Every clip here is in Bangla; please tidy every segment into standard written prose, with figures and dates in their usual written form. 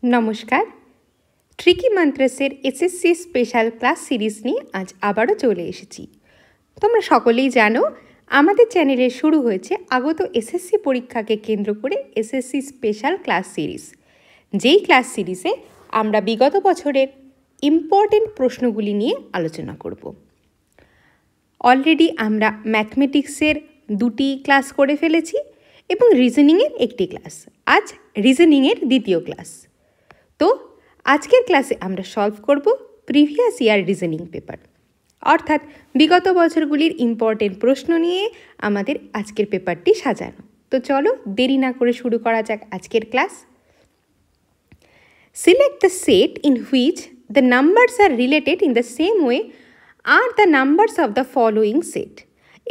নমস্কার। ট্রিকি মন্ত্রসের এসএসসি স্পেশাল ক্লাস সিরিজ নিয়ে আজ আবারও চলে এসেছি। তোমরা সকলেই জানো আমাদের চ্যানেলে শুরু হয়েছে আগত এসএসসি পরীক্ষাকে কেন্দ্র করে এসএসসি স্পেশাল ক্লাস সিরিজ, যেই ক্লাস সিরিজে আমরা বিগত বছরের ইম্পর্টেন্ট প্রশ্নগুলি নিয়ে আলোচনা করব। অলরেডি আমরা ম্যাথমেটিক্সের 2টি ক্লাস করে ফেলেছি এবং রিজনিংয়ের 1টি ক্লাস। আজ রিজনিংয়ের 2য় ক্লাস। তো আজকের ক্লাসে আমরা সলভ করব প্রিভিয়াস ইয়ার রিজনিং পেপার, অর্থাৎ বিগত বছরগুলির ইম্পর্টেন্ট প্রশ্ন নিয়ে আমাদের আজকের পেপারটি সাজানো। তো চলো দেরি না করে শুরু করা যাক আজকের class. Select the set in which the numbers are related in the same way are the numbers of the following set.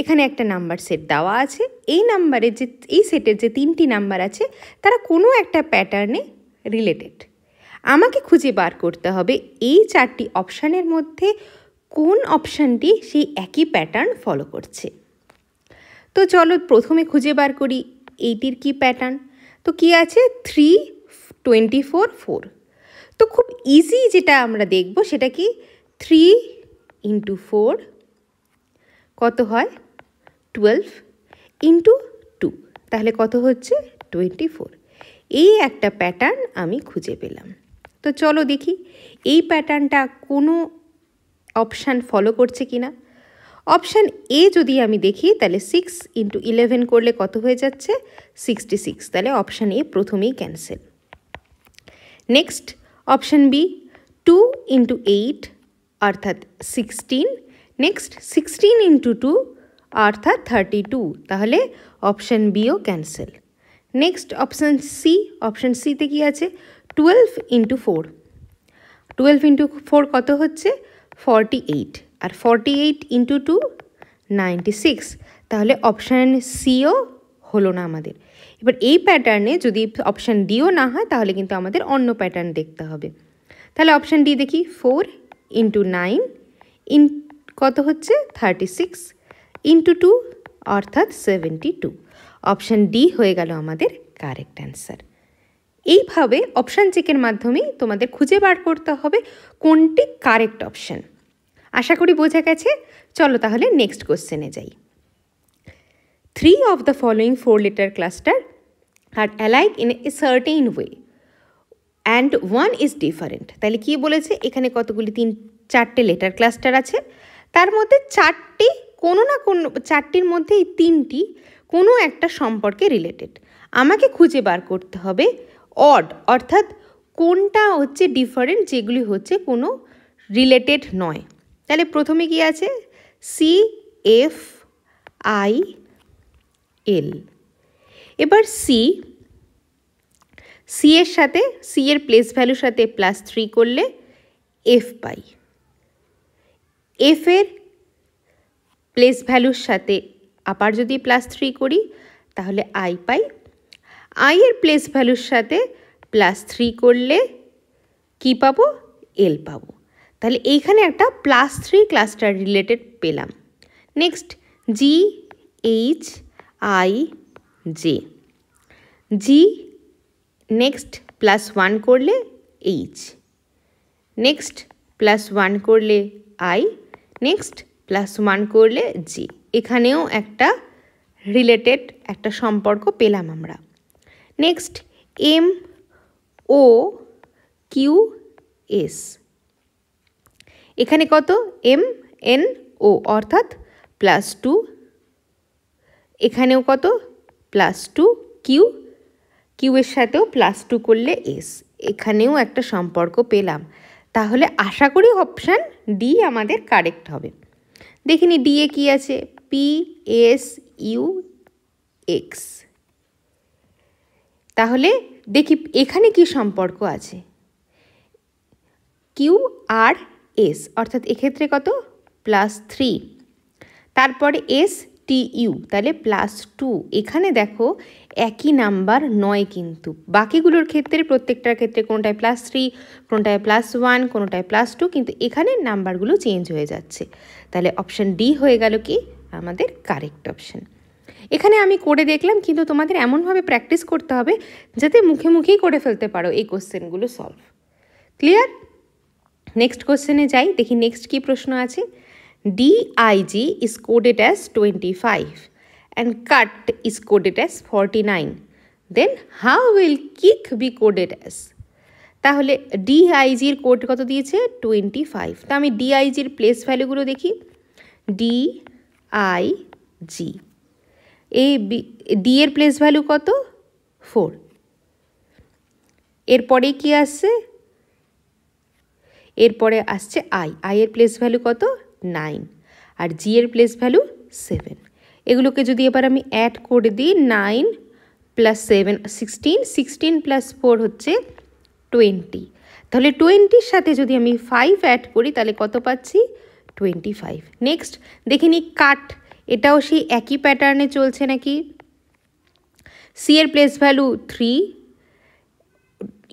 এখানে একটা নাম্বার সেট দেওয়া আছে। এই নাম্বারের এই সেটের যে 3টি নাম্বার আছে তারা কোনো একটা প্যাটার্নে রিলেটেড। আমাকে খুঁজে বার করতে হবে এই 4টি অপশানের মধ্যে কোন অপশানটি সেই একই প্যাটার্ন ফলো করছে। তো চলো প্রথমে খুঁজে বার করি এইটির কি প্যাটার্ন। তো কি আছে 3, 24, 4। তো খুব ইজি যেটা আমরা দেখব সেটা কি 3 × 4 কত হয় 12 × 2, তাহলে কত হচ্ছে 24। এই একটা প্যাটার্ন আমি খুঁজে পেলাম। তো চলো দেখি এই প্যাটার্নটা কোনো অপশান ফলো করছে কি না। অপশান এ যদি আমি দেখি তাহলে 6 × 11 করলে কত হয়ে যাচ্ছে 66, তাহলে অপশান এ প্রথমেই ক্যান্সেল। নেক্সট অপশান বি 2 × 8 অর্থাৎ 16। নেক্সট 16 × 2 অর্থাৎ 32, তাহলে option B cancel. Next option C. Option সিতে কি আছে 12 × 4। 12 × 4 কত হচ্ছে 48, আর 48 × 2 96, তাহলে অপশান সিও হলো না আমাদের। এবার এই প্যাটার্নে যদি অপশান ডিও না হয় তাহলে কিন্তু আমাদের অন্য প্যাটার্ন দেখতে হবে। তাহলে অপশান ডি দেখি 4 × 9 কত হচ্ছে 36 × 2 অর্থাৎ 72। অপশান ডি হয়ে গেল আমাদের কারেক্ট অ্যান্সার। এইভাবে অপশান চেকের মাধ্যমেই তোমাদের খুঁজে বার করতে হবে কোনটি কারেক্ট অপশান। আশা করি বোঝা গেছে। চলো তাহলে নেক্সট কোশ্চেনে যাই। 3 of the following 4-letter cluster are alike in a certain way and one is different. তাহলে কি বলেছে এখানে কতগুলি 4টে লেটার ক্লাস্টার আছে, তার মধ্যে 4টি কোনো না কোনো 4টির মধ্যে এই 3টি কোনো একটা সম্পর্কে রিলেটেড। আমাকে খুঁজে বার করতে হবে অড, অর্থাৎ কোনটা হচ্ছে ডিফারেন্ট, যেগুলি হচ্ছে কোনো রিলেটেড নয়। তাহলে প্রথমে কি আছে CFIL। এবার সি এর সাথে সি এর প্লেস ভ্যালুর সাথে +3 করলে এফ পাই। এফ এর প্লেস ভ্যালুর সাথে আবার যদি +3 করি তাহলে আই পাই। আই এর প্লেস ভ্যালুর সাথে +3 করলে কি পাবো এল পাবো। তাহলে এইখানে একটা +3 ক্লাস্টার রিলেটেড পেলাম। Next GHIJ। জি নেক্সট +1 করলে এইচ, নেক্সট +1 করলে আই, নেক্সট +1 করলে জি। এখানেও একটা রিলেটেড একটা সম্পর্ক পেলাম আমরা। Next MOQS। এখানে কত MNO অর্থাৎ +2, এখানেও কত +2 কিউ এর সাথেও +2 করলে এস, এখানেও একটা সম্পর্ক পেলাম। তাহলে আশা করি অপশান ডি আমাদের কারেক্ট হবে। দেখিনি ডি এ কী আছে PSUX। তাহলে দেখি এখানে কি সম্পর্ক আছে QRS, অর্থাৎ এক্ষেত্রে কত +3, তারপরে STU তাহলে +2। এখানে দেখো একই নাম্বার নয়, কিন্তু বাকিগুলোর ক্ষেত্রে প্রত্যেকটার ক্ষেত্রে কোনোটায় +3, কোনোটায় +1, কোনোটায় +2, কিন্তু এখানে নাম্বারগুলো চেঞ্জ হয়ে যাচ্ছে। তাহলে অপশান ডি হয়ে গেল কি আমাদের কারেক্ট অপশান। এখানে আমি করে দেখলাম, কিন্তু তোমাদের এমনভাবে প্র্যাকটিস করতে হবে যাতে মুখে মুখেই করে ফেলতে পারো এই কোশ্চেনগুলো সলভ। ক্লিয়ার? নেক্সট কোশ্চেনে যাই, দেখি নেক্সট কী প্রশ্ন আছে। DIG is coded as 25 and cut is coded as 49. Then how will kick be coded as? তাহলে DIG-র কোড কত দিয়েছে? 25। তা আমি DIG-র প্লেস ভ্যালুগুলো দেখি। DIG ডি এর প্লেস ভ্যালু কত? 4। এরপরে কি আসছে? এরপরে আসছে আই এর প্লেস ভ্যালু কত? 9। আর জি এর প্লেস ভ্যালু 7। এগুলোকে যদি এবার আমি অ্যাড করে দিই, 9 প্লাস 7 16, 16 প্লাস 4 হচ্ছে 20। তাহলে 20-র সাথে যদি আমি 5 অ্যাড করি তাহলে কত পাচ্ছি? 25। নেক্সট দেখে নিই কাট, এটাও সেই একই প্যাটার্নে চলছে নাকি। সি এর প্লেস ভ্যালু 3,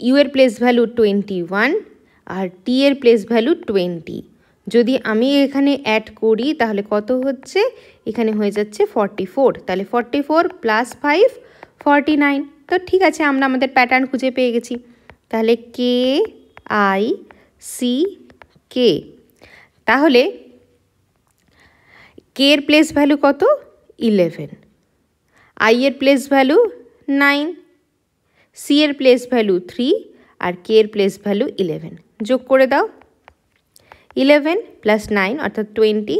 ইউ এর প্লেস ভ্যালু 21 আর টি এর প্লেস ভ্যালু 20। যদি আমি এখানে অ্যাড করি তাহলে কত হচ্ছে? এখানে হয়ে যাচ্ছে 44। তাহলে 44 প্লাস 5 49। তো ঠিক আছে, আমরা আমাদের প্যাটার্ন খুঁজে পেয়ে গেছি। তাহলে KICK। তাহলে কে এর প্লেস ভ্যালু কত? 11। আই এর প্লেস ভ্যালু 9, সি এর প্লেস ভ্যালু 3 আর কে এর প্লেস ভ্যালু 11। যোগ করে দাও। 11 প্লাস 9 অর্থাৎ 20,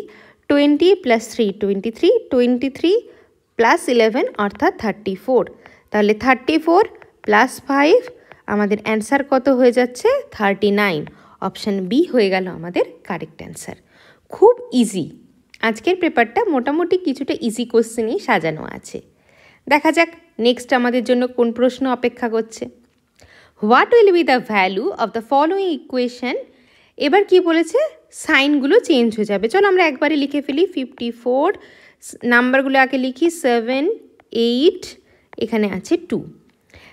20 প্লাস 3 23, 23 প্লাস 11 অর্থাৎ 34। তাহলে 34 প্লাস 5 আমাদের অ্যান্সার কত হয়ে যাচ্ছে? 39। অপশান বি হয়ে গেল আমাদের কারেক্ট অ্যান্সার। খুব ইজি। আজকের পেপারটা মোটামুটি কিছুটা ইজি কোশ্চেনই সাজানো আছে। দেখা যাক নেক্সট আমাদের জন্য কোন প্রশ্ন অপেক্ষা করছে। What will be the value of the following equation? এবার কি বলেছে? সাইনগুলো চেঞ্জ হয়ে যাবে। চলো আমরা একবারে লিখে ফেলি। 54 নাম্বারগুলো আগে লিখি। 7 8 এখানে আছে 2।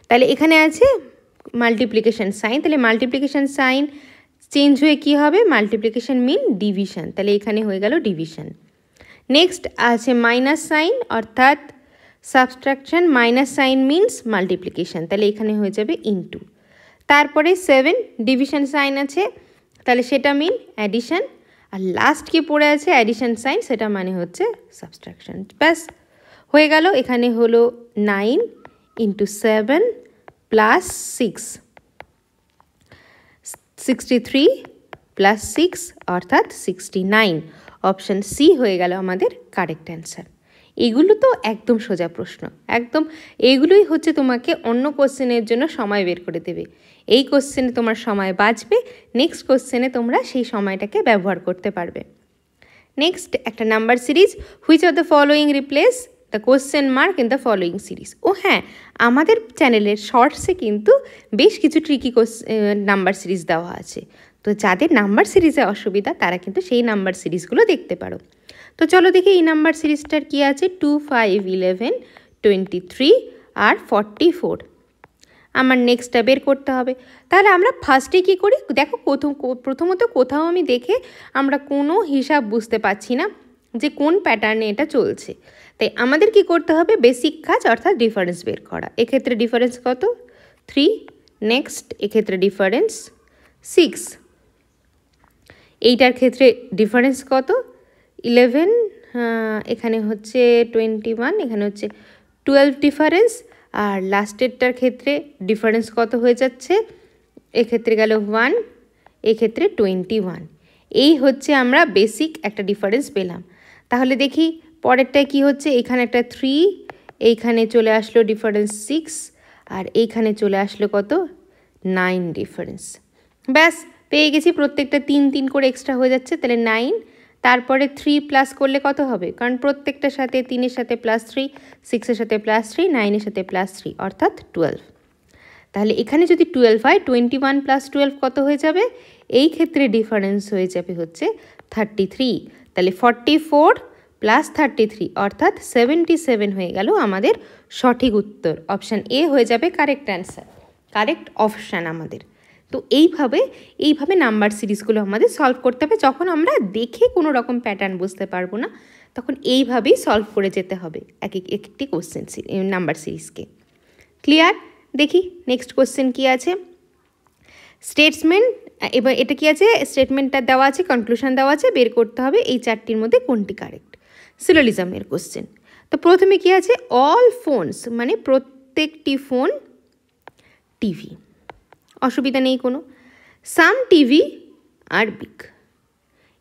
তাহলে এখানে আছে মাল্টিপ্লিকেশন সাইন, তাহলে মাল্টিপ্লিকেশন সাইন চেঞ্জ হয়ে কি হবে? মাল্টিপ্লিকেশন মিন ডিভিশন, তাহলে এখানে হয়ে গেল ডিভিশন। নেক্সট আছে মাইনাস সাইন অর্থাৎ subtraction, minus sine means multiplication, তাহলে এখানে হয়ে যাবে ইনটু। তারপরে 7 ডিভিশন সাইন আছে, তাহলে সেটা মিন অ্যাডিশন। আর লাস্ট কি পড়ে আছে? অ্যাডিশন সাইন, সেটা মানে হচ্ছে সাবট্রাকশন। ব্যাস হয়ে গেল। এখানে হলো 9 ইন্টু 7 প্লাস 6, 63 প্লাস 6 অর্থাৎ 69। অপশান সি হয়ে গেল আমাদের কারেক্ট অ্যান্সার। এগুলো তো একদম সোজা প্রশ্ন, একদম এইগুলোই হচ্ছে তোমাকে অন্য কোশ্চেনের জন্য সময় বের করে দেবে। এই কোশ্চেনে তোমার সময় বাঁচবে, নেক্সট কোশ্চেনে তোমরা সেই সময়টাকে ব্যবহার করতে পারবে। নেক্সট একটা number series. Which of the following replace the question mark in the following series? ও হ্যাঁ, আমাদের চ্যানেলের শর্টসে কিন্তু বেশ কিছু ট্রিকি নাম্বার সিরিজ দেওয়া আছে। তো যাদের নাম্বার সিরিজে অসুবিধা তারা কিন্তু সেই নাম্বার সিরিজগুলো দেখতে পারো। তো চলো দেখি এই নাম্বার সিরিজটার কী আছে। 2 5 11 23 আর 44। আমার নেক্সটটা বের করতে হবে। তাহলে আমরা ফার্স্টে কী করি দেখো, প্রথমত কোথাও আমি দেখে আমরা কোনো হিসাব বুঝতে পারছি না যে কোন প্যাটার্নে এটা চলছে। তাই আমাদের কি করতে হবে? বেসিক কাজ অর্থাৎ ডিফারেন্স বের করা। এক্ষেত্রে ডিফারেন্স কত? 3। নেক্সট এক্ষেত্রে ডিফারেন্স 6। এইটার ক্ষেত্রে ডিফারেন্স কত? 11। এখানে হচ্ছে 21, এখানে হচ্ছে 12 ডিফারেন্স। আর লাস্টেরটার ক্ষেত্রে ডিফারেন্স কত হয়ে যাচ্ছে? এক্ষেত্রে গেল 1, এক্ষেত্রে 21। এই হচ্ছে আমরা বেসিক একটা ডিফারেন্স পেলাম। তাহলে দেখি পরেরটায় কি হচ্ছে। এখানে একটা 3, এইখানে চলে আসলো ডিফারেন্স 6 আর এইখানে চলে আসলো কত? 9 ডিফারেন্স। ব্যাস পেয়ে গেছি। প্রত্যেকটা 3 3 করে এক্সট্রা হয়ে যাচ্ছে, তাহলে 9। তারপরে 3 প্লাস করলে কত হবে? কারণ প্রত্যেকটার সাথে 3-এর সাথে +3, 6-এর সাথে +3, 9-এর সাথে +3 অর্থাৎ 12। তাহলে এখানে যদি 12 হয়, 21 + 12 কত হয়ে যাবে? এই ক্ষেত্রে ডিফারেন্স হয়ে যাবে হচ্ছে 33। তাহলে 44 + 33 অর্থাৎ 77 হয়ে গেল আমাদের সঠিক উত্তর। অপশান এ হয়ে যাবে কারেক্ট অ্যান্সার, কারেক্ট অপশান আমাদের। তো এইভাবে নাম্বার সিরিজগুলো আমাদের সলভ করতে হবে যখন আমরা দেখে কোনো রকম প্যাটার্ন বুঝতে পারবো না, তখন এইভাবেই সলভ করে যেতে হবে একটি কোশ্চেন নাম্বার সিরিজকে। ক্লিয়ার? দেখি নেক্সট কোশ্চেন কী আছে। স্টেটমেন্ট, এবার এটা কি আছে, স্টেটমেন্টটা দেওয়া আছে, কনক্লুশন দেওয়া আছে, বের করতে হবে এই চারটির মধ্যে কোনটি কারেক্ট। সিলোজিজমের কোশ্চেন। তো প্রথমে কি আছে, অল ফোনস মানে প্রত্যেকটি ফোন টিভি, অসুবিধা নেই কোনো। সাম টিভি আর বিগ,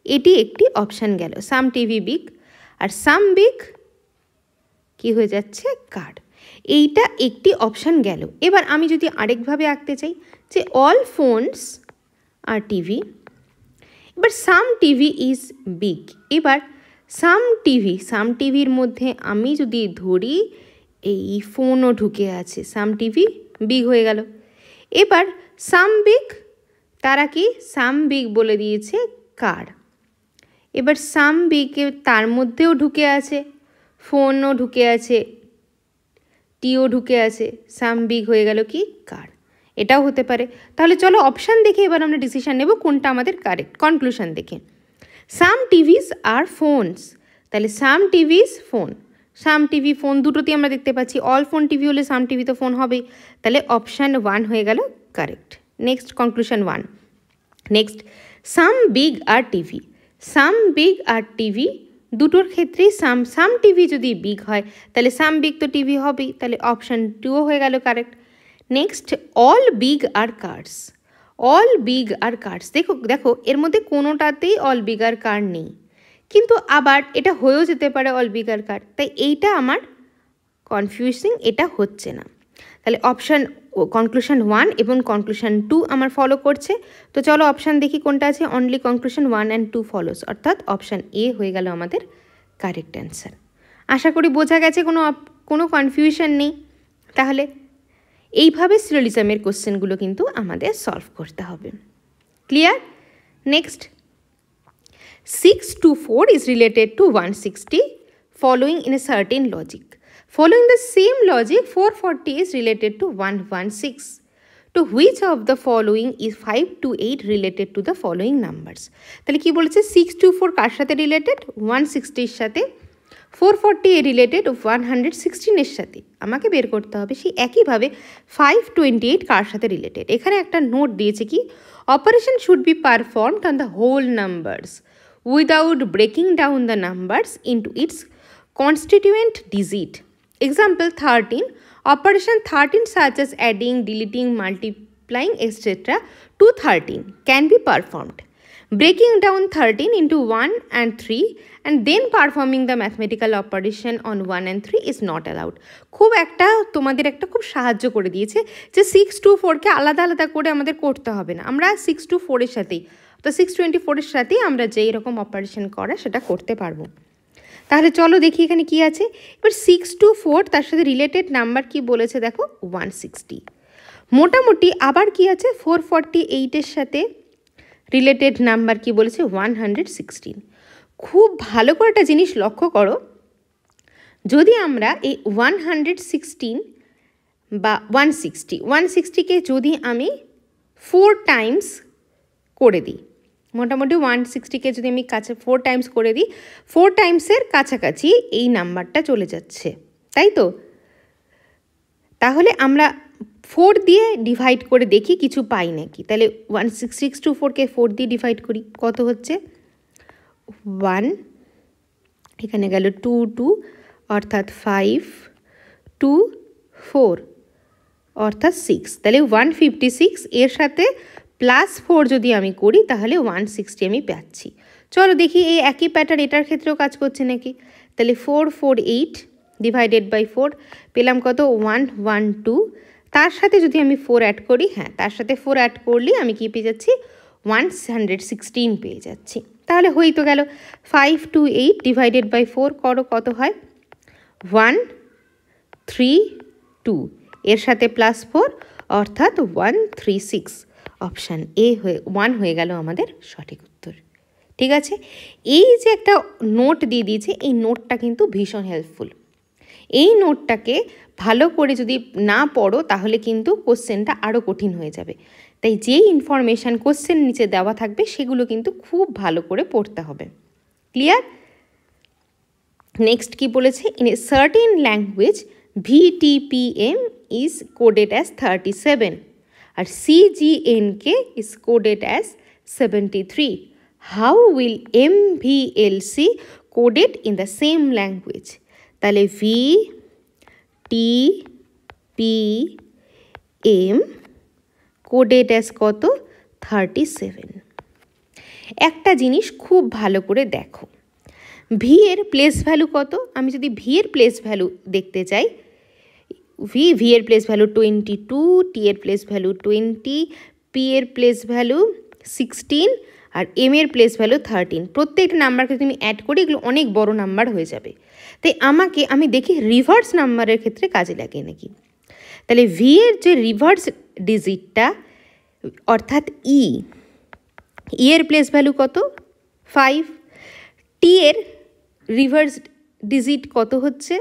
এটি একটি অপশান গেল, সাম টিভি বিগ। আর সাম বিগ কি হয়ে যাচ্ছে, কার্ড, এইটা একটি অপশান গেল। এবার আমি যদি আরেকভাবে আঁকতে চাই যে অল ফোনস আর টিভি, এবার সাম টিভি ইজ বিগ। এবার সাম টিভির মধ্যে আমি যদি ধরি এই ফোনও ঢুকে আছে, সাম টিভি বিগ হয়ে গেল। এবার সাম বিগ, তারা কি সাম বিগ বলে দিয়েছে কার। এবার সাম বিগে তার মধ্যেও ঢুকে আছে, ফোনও ঢুকে আছে, টিও ঢুকে আছে, সাম বিগ হয়ে গেল কি কার। এটাও হতে পারে। তাহলে চলো অপশান দেখে এবার আমরা ডিসিশান নেব কোনটা আমাদের কারেক্ট। কনক্লুশন দেখে, সাম টিভিস আর ফোনস, তাহলে সাম টিভিস ফোন, সাম টিভি ফোন দুটোতেই আমরা দেখতে পাচ্ছি। অল ফোন টিভি হলে সাম টিভি তো ফোন হবেই, তাহলে অপশান 1 হয়ে গেল কারেক্ট। Next conclusion 1। নেক্সট সাম বিগ আর টিভি, সাম বিগ আর টিভি দুটোর ক্ষেত্রেই সাম টিভি যদি বিগ হয় তাহলে সাম বিগ তো টিভি হবেই, তাহলে অপশান 2 হয়ে গেল কারেক্ট। নেক্সট অল বিগ আর কার্স, অল বিগ আর কার্স, দেখো এর মধ্যে কোনোটাতেই অল বিগ আর কার নেই, কিন্তু আবার এটা হয়েও যেতে পারে অল বিগ আর কার, তাই এইটা আমার কনফিউজিং, এটা হচ্ছে না। তাহলে অপশান কনক্লুশন 1 এবং কনক্লুশন 2 আমার ফলো করছে। তো চলো অপশান দেখি কোনটা আছে, অনলি কনক্লুশন 1 and 2 ফলোস, অর্থাৎ অপশান এ হয়ে গেল আমাদের কারেক্ট অ্যান্সার। আশা করি বোঝা গেছে, কোনো কনফিউশন নেই। তাহলে এইভাবে সিলোজিজমের কোশ্চেনগুলো কিন্তু আমাদের সলভ করতে হবে। Clear? Next 6 to 4 is related to 160 following in a certain logic. Following the same logic, 440 is related to 116. To which of the following is 5 to 8 related to the following numbers? তাহলে কি বলেছে, 6 to 4 কার সাথে রিলেটেড, 160 এর সাথে, 440 এর রিলেটেড 116 এর সাথে। আমাকে বের করতে হবে সেই একইভাবে 528 কার সাথে রিলেটেড। এখানে একটা নোট দিয়েছে কি, operation should be performed on the whole numbers without breaking down the numbers into its constituent digit. Example 13, operation 13 such as adding, deleting, multiplying etc. to 13 can be performed. Breaking down 13 into 1 and 3 and then performing the mathematical operation on 1 and 3 is not allowed. তোমাদের একটা খুব সাহায্য করে দিয়েছে যে 6 to 4 কে আলাদা আলাদা করে আমাদের করতে হবে না, আমরা 6 to 4 এর সাথেই, তো 624 এর সাথেই আমরা যেই রকম অপারেশন করা সেটা করতে পারবো। তাহলে চলো দেখি এখানে কি আছে। এবার 6 to 4 তার সাথে রিলেটেড নাম্বার কি বলেছে দেখো, 160। মোটামুটি আবার কি আছে, 448 সাথে রিলেটেড নাম্বার কি বলেছে, 116। খুব ভালো করে একটা জিনিস লক্ষ্য করো, যদি আমরা এই 116 বা 160কে যদি আমি 4 টাইমস করে দিই, মোটামুটি 160কে যদি আমি 4 টাইমস করে দিই, 4 টাইমসের কাছাকাছি এই নাম্বারটা চলে যাচ্ছে, তাই তো? তাহলে আমরা 4 দিয়ে ডিভাইড করে দেখি কিছু পাই নাকি। তাহলে 624কে 4 দিয়ে ডিভাইড করি, কত হচ্ছে 1, এখানে গেল 2 2 অর্থাৎ 5 2 4 অর্থাৎ 6, তাহলে 156। এর সাথে +4 যদি আমি করি তাহলে 160 আমি পাচ্ছি। চলো দেখি এই একই প্যাটার্ন এটার ক্ষেত্রেও কাজ করছে নাকি। তাহলে 448 ডিভাইডেড বাই 4 পেলাম কত, 112। তার সাথে যদি আমি 4 অ্যাড করি, হ্যাঁ তার সাথে 4 অ্যাড করলে আমি কি পেয়ে যাচ্ছি, 116 পেয়ে যাচ্ছি। তাহলে হই তো গেল। 528 ডিভাইডেড বাই 4 করো, কত হয়, 132, এর সাথে +4 অর্থাৎ 136। অপশান এ 1 হয়ে গেল আমাদের সঠিক উত্তর। ঠিক আছে, এই যে একটা নোট দিয়ে দিয়েছে, এই নোটটা কিন্তু ভীষণ হেল্পফুল। এই নোটটাকে ভালো করে যদি না পড়ো তাহলে কিন্তু কোশ্চেনটা আরও কঠিন হয়ে যাবে। তাই যেই ইনফরমেশান কোশ্চেন নিচে দেওয়া থাকবে সেগুলো কিন্তু খুব ভালো করে পড়তে হবে। ক্লিয়ার? নেক্সট কি বলেছে, in a certain language VTPM is coded as 37 আর CGNK is coded as 73. How will MVLC coded in the same language? তাহলে VTPM কোডেড অ্যাজ কত? 37. একটা জিনিস খুব ভালো করে দেখো, ভি এর প্লেস ভ্যালু কত? আমি যদি ভি এর প্লেস ভ্যালু দেখতে চাই, ভি এর প্লেস ভ্যালু 22, টি এর প্লেস ভ্যালু 20, পি এর প্লেস ভ্যালু 16 আর এম এর প্লেস ভ্যালু 13. প্রত্যেকটা নাম্বারকে তুমি অ্যাড করে এগুলো অনেক বড় নাম্বার হয়ে যাবে। তাই আমি দেখি রিভার্স নাম্বারের ক্ষেত্রে কাজে লাগে নাকি। তাহলে ভি এর যে রিভার্স ডিজিটটা অর্থাৎ ই এর প্লেস ভ্যালু কত? 5. টি এর রিভার্স ডিজিট কত হচ্ছে?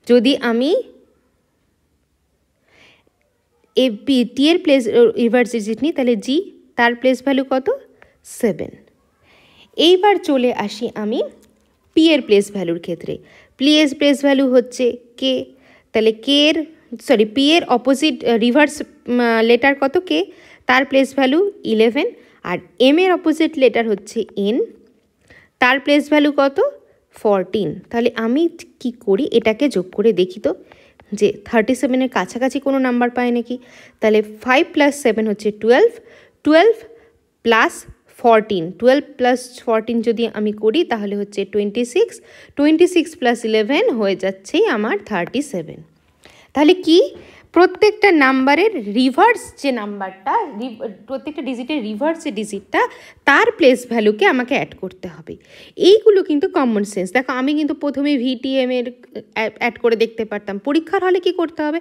যদি আমি টি এর প্লেস রিভার্স ডিজিট নিই তাহলে জি, তার প্লেস ভ্যালু কত? 7. এইবার চলে আসি আমি পি এর প্লেস ভ্যালুর ক্ষেত্রে। পি এর প্লেস ভ্যালু হচ্ছে কে, তাহলে পি এর অপোজিট রিভার্স লেটার কত? কে, তার প্লেস ভ্যালু 11 আর এম এর অপোজিট লেটার হচ্ছে এন, তার প্লেস ভ্যালু কত? 14. তাহলে আমি কি করি, এটাকে যোগ করে দেখি তো যে 37-এর কাছাকাছি কোনো নাম্বার পায় নাকি। তাহলে 5 + 7 হচ্ছে 12, 12 + 14, 12 + 14 যদি আমি করি তাহলে হচ্ছে 26, 26 + 11 হয়ে যাচ্ছেই আমার 37. তাহলে কি, প্রত্যেকটা নাম্বারের রিভার্স যে নাম্বারটা, প্রত্যেকটা ডিজিটের রিভার্স যে ডিজিটটা, তার প্লেস ভ্যালুকে আমাকে অ্যাড করতে হবে। এইগুলো কিন্তু কমন সেন্স। দেখো আমি কিন্তু প্রথমে VTM এর অ্যাড করে দেখতে পারতাম, পরীক্ষার হলে কি করতে হবে,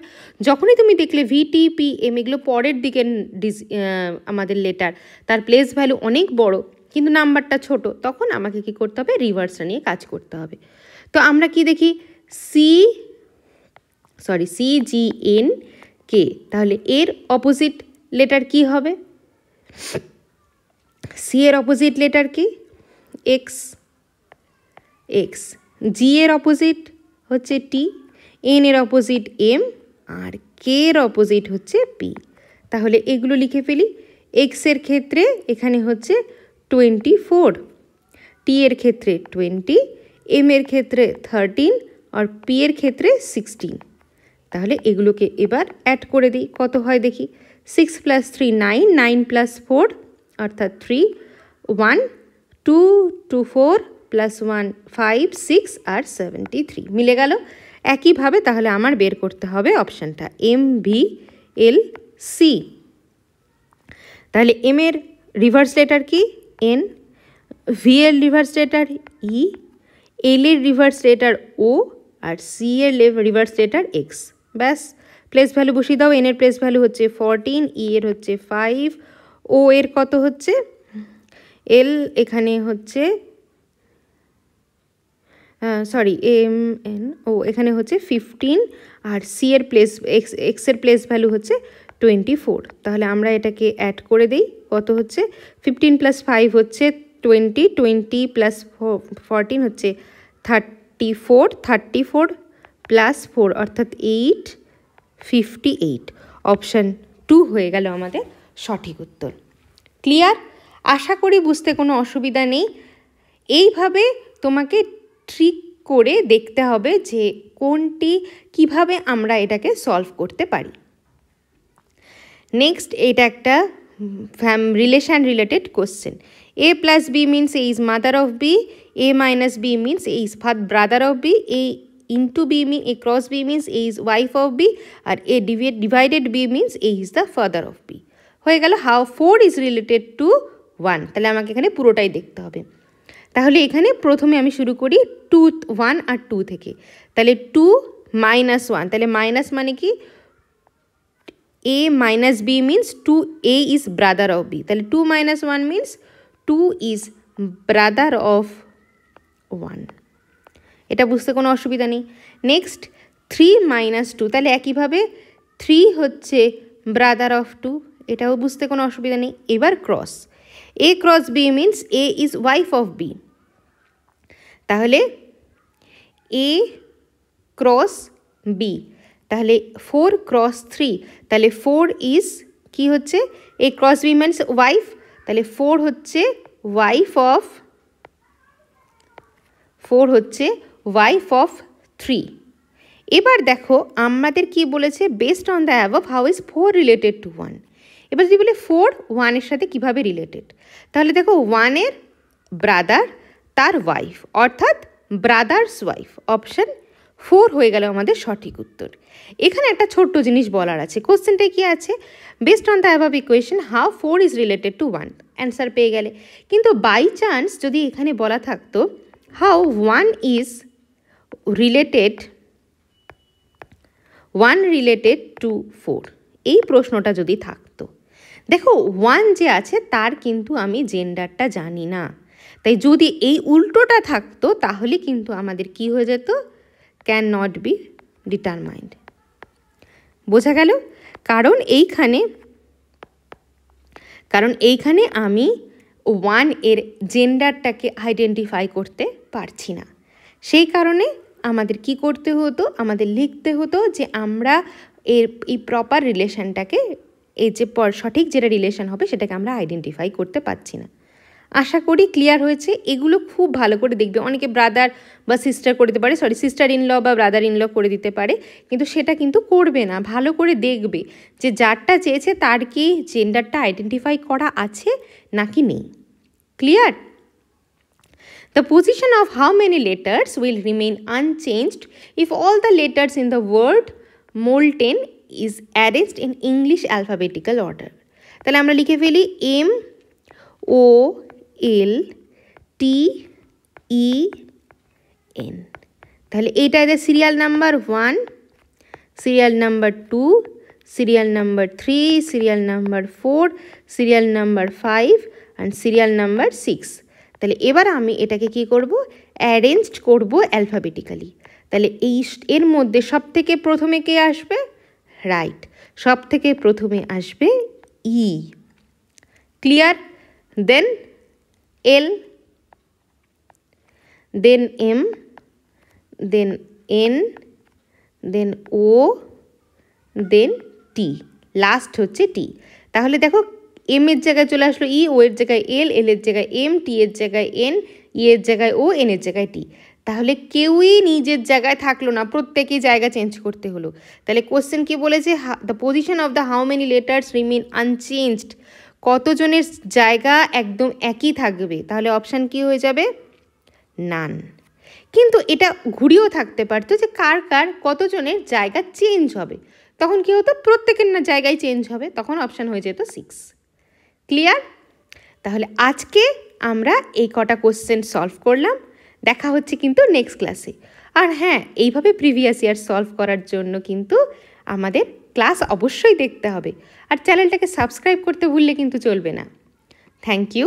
যখনই তুমি দেখলে VTPM এগুলো পরের দিকের আমাদের লেটার, তার প্লেস ভ্যালু অনেক বড় কিন্তু নাম্বারটা ছোট, তখন আমাকে কি করতে হবে, রিভার্সটা নিয়ে কাজ করতে হবে। তো আমরা কি দেখি, CGNK, তাহলে এর অপোজিট লেটার কি হবে? সি এর অপোজিট লেটার কি? এক্স, জি এর অপোজিট হচ্ছে টি, এন এর অপোজিট এম আর কে এর অপোজিট হচ্ছে পি। তাহলে এগুলো লিখে ফেলি। এক্স এর ক্ষেত্রে এখানে হচ্ছে 24, টি এর ক্ষেত্রে 20, এম এর ক্ষেত্রে 13 আর পি এর ক্ষেত্রে 16। তাহলে এগুলোকে এবার অ্যাড করে দিই, কত হয় দেখি। 6 + 3 9, 9 + 4 অর্থাৎ 3, 1 2 2 4 + 1 5 6 আর 73 মিলে গেল। একইভাবে তাহলে আমার বের করতে হবে অপশানটা MVLC। তাহলে এম এর রিভার্স লেটার কি? এন, ভি এর রিভার্স লেটার ই, এল এর রিভার্স লেটার ও আর সি এর রিভার্স লেটার এক্স। ব্যাস, প্লেস ভ্যালু বসিয়ে দাও। এন এর প্লেস ভ্যালু হচ্ছে 14, ই এর হচ্ছে 5, ও এর কত হচ্ছে, এল এখানে হচ্ছে এখানে হচ্ছে 15 আর সি এর প্লেস এক্সের প্লেস ভ্যালু হচ্ছে 24। তাহলে আমরা এটাকে অ্যাড করে দিই, কত হচ্ছে, 15 + 5 হচ্ছে 20, 20 + 14 হচ্ছে 34, 34 + 4 অর্থাৎ 8, 58। অপশান 2 হয়ে গেল আমাদের সঠিক উত্তর। ক্লিয়ার? আশা করি বুঝতে কোনো অসুবিধা নেই। এইভাবে তোমাকে ট্রিক করে দেখতে হবে যে কোনটি কিভাবে আমরা এটাকে সলভ করতে পারি। নেক্সট, এটা একটা relation related question. A + B means A is mother of B, A - B means A is brother of B, A into B means A cross B means A is wife of B আর A divided B means A is the father of B। হয়ে গেল। How 4 is related to 1, তাহলে আমাকে এখানে পুরোটাই দেখতে হবে। তাহলে এখানে প্রথমে আমি শুরু করি 1 আর 2 থেকে। তাহলে 2 - 1, তাহলে মাইনাস মানে কি, A - B means 2A is brother of B, তাহলে 2 - 1 means 2 is brother of 1। এটা বুঝতে কোনো অসুবিধা নেই। নেক্সট 3 - 2, তাহলে একইভাবে 3 হচ্ছে ব্রাদার অফ 2, এটাও বুঝতে কোনো অসুবিধা নেই। এবার cross, A cross B means A is wife of B, তাহলে এ ক্রস বি, তাহলে 4 ক্রস 3, তাহলে 4 ইজ কি হচ্ছে, এ ক্রস বি মিনস ওয়াইফ, তাহলে 4 হচ্ছে ওয়াইফ অফ 3। এবার দেখো আমাদের কি বলেছে, based on the above how is 4 related to 1। এবার যদি বলে 4 1-এর সাথে কিভাবে রিলেটেড, তাহলে দেখো 1-এর ব্রাদার তার ওয়াইফ, অর্থাৎ ব্রাদার্স ওয়াইফ, অপশান 4 হয়ে গেল আমাদের সঠিক উত্তর। এখানে একটা ছোট্ট জিনিস বলার আছে, কোশ্চেনটায় কি আছে, based on the above equation how 4 is related to 1, answer পেয়ে গেলে। কিন্তু বাই চান্স যদি এখানে বলা থাকতো হাউ 1 ইজ রিলেটেড টু 4, এই প্রশ্নটা যদি থাকতো, দেখো 1 যে আছে তার কিন্তু আমি জেন্ডারটা জানি না, তাই যদি এই উল্টোটা থাকতো তাহলে কিন্তু আমাদের কি হয়ে যেত, ক্যান নট বি ডিটারমাইন্ড। বোঝা গেল? কারণ এইখানে আমি 1 এর জেন্ডারটাকে আইডেন্টিফাই করতে পারছি না, সেই কারণে আমাদের কি করতে হতো, আমাদের লিখতে হতো যে আমরা এই প্রপার রিলেশনটাকে, এই যে সঠিক যেটা রিলেশন হবে সেটাকে আমরা আইডেন্টিফাই করতে পারছি না। আশা করি ক্লিয়ার হয়েছে। এগুলো খুব ভালো করে দেখবে, অনেকে ব্রাদার বা সিস্টার করে দিতে পারে, সিস্টার ইন ল বা ব্রাদার ইন ল করে দিতে পারে, কিন্তু সেটা কিন্তু করবে না, ভালো করে দেখবে যে যারটা চেয়েছে তার কি জেন্ডারটা আইডেন্টিফাই করা আছে নাকি নেই। Clear? The position of how many letters will remain unchanged if all the letters in the word molten is arranged in English alphabetical order. তাহলে আমরা লিখে ফেলি MOLTEN। তাহলে এইটা এদের serial number 1, serial number 2, serial number 3, serial number 4, serial number 5 and serial number 6। তাহলে এবার আমি এটাকে কি করব, অ্যারেঞ্জড করব অ্যালফাবেটিক্যালি। তাহলে এর মধ্যে সব থেকে প্রথমে কে আসবে, রাইট, সব থেকে প্রথমে আসবে ই। ক্লিয়ার? দেন এল, দেন এম, দেন এন, দেন ও, দেন টি, লাস্ট হচ্ছে টি। তাহলে দেখো এম এর জায়গায় চলে আসলো ই, ও এর জায়গায় এল, এল এর জায়গায় এম, টি এর জায়গায় এন, ই এর জায়গায় ও, এন এর জায়গায় টি। তাহলে কেউই নিজের জায়গায় থাকলো না, প্রত্যেকেই জায়গা চেঞ্জ করতে হলো। তাহলে কোশ্চেন কি বলেছে, the position of the how many letters remain unchanged, কতজনের জায়গা একদম একই থাকবে, তাহলে অপশান কি হয়ে যাবে, নান। কিন্তু এটা ঘুরিয়েও থাকতে পারতো যে কার কতজনের জায়গা চেঞ্জ হবে, তখন কি হতো, প্রত্যেকের না জায়গায় চেঞ্জ হবে, তখন অপশান হয়ে যেত 6। ক্লিয়ার? তাহলে আজকে আমরা এই কটা কোশ্চেন সলভ করলাম, দেখা হচ্ছে কিন্তু নেক্সট ক্লাসে। আর হ্যাঁ, এইভাবে প্রিভিয়াস ইয়ার সলভ করার জন্য কিন্তু আমাদের ক্লাস অবশ্যই দেখতে হবে, আর চ্যানেলটাকে সাবস্ক্রাইব করতে ভুললে কিন্তু চলবে না। Thank you.